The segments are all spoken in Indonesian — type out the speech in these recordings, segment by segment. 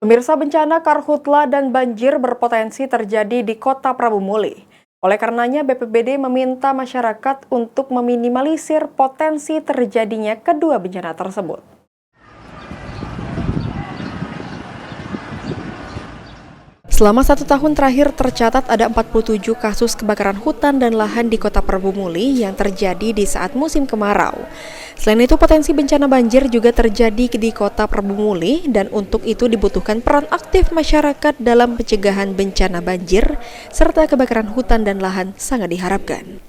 Pemirsa, bencana karhutla dan banjir berpotensi terjadi di Kota Prabu Muli. Oleh karenanya, BPBD meminta masyarakat untuk meminimalisir potensi terjadinya kedua bencana tersebut. Selama 1 tahun terakhir tercatat ada 47 kasus kebakaran hutan dan lahan di Kota Prabu Muli yang terjadi di saat musim kemarau. Selain itu, potensi bencana banjir juga terjadi di Kota Prabu Muli dan untuk itu dibutuhkan peran aktif masyarakat dalam pencegahan bencana banjir serta kebakaran hutan dan lahan sangat diharapkan.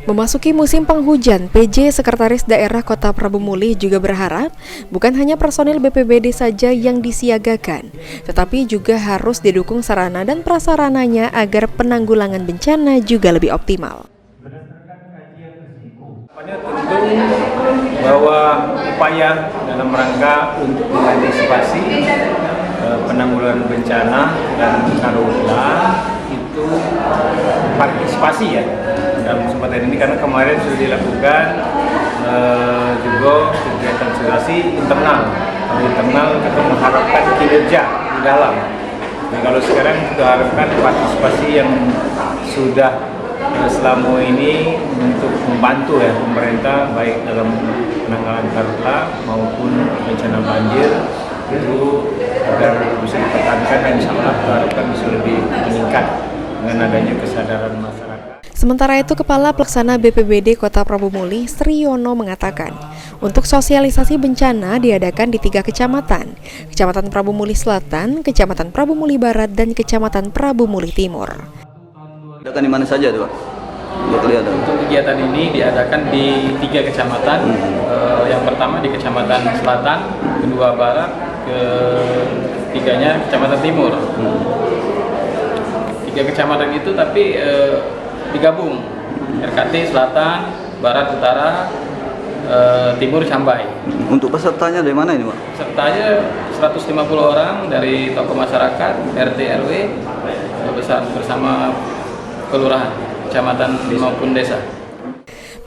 Memasuki musim penghujan, PJ Sekretaris Daerah Kota Prabu Muli juga berharap bukan hanya personil BPBD saja yang disiagakan, tetapi juga harus didukung sarana dan prasarananya agar penanggulangan bencana juga lebih optimal. Tentu bahwa upaya dalam rangka untuk mengantisipasi penanggulangan bencana dan karhutla itu partisipasi ya dalam kesempatan ini, karena kemarin sudah dilakukan juga kegiatan sosialisasi internal. Kalau internal kita mengharapkan kinerja di dalam. Nah, kalau sekarang kita harapkan partisipasi yang sudah selama ini untuk membantu ya pemerintah baik dalam penanggulangan karhutla maupun bencana banjir itu agar bisa dipertahankan dan insya Allah kita harapkan bisa lebih meningkat dengan adanya kesadaran masyarakat. Sementara itu, Kepala Pelaksana BPBD Kota Prabu Muli, Sri Yono, mengatakan untuk sosialisasi bencana diadakan di 3 kecamatan, Kecamatan Prabu Muli Selatan, Kecamatan Prabu Muli Barat, dan Kecamatan Prabu Muli Timur. Diadakan di mana saja, Pak? Untuk kegiatan ini diadakan di 3 kecamatan. Yang pertama di Kecamatan Selatan, kedua Barat, ketiganya Kecamatan Timur. 3 kecamatan itu tapi digabung, RKT Selatan, Barat, Utara, Timur, Cambai. Untuk pesertanya dari mana ini, Pak? Pesertanya 150 orang dari tokoh masyarakat, RT, RW, bersama kelurahan, kecamatan maupun desa.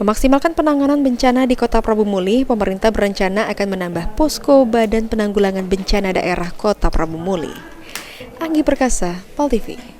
Memaksimalkan penanganan bencana di Kota Prabu Muli, pemerintah berencana akan menambah posko Badan Penanggulangan Bencana Daerah Kota Prabu Muli. Anggi Perkasa, PAL TV.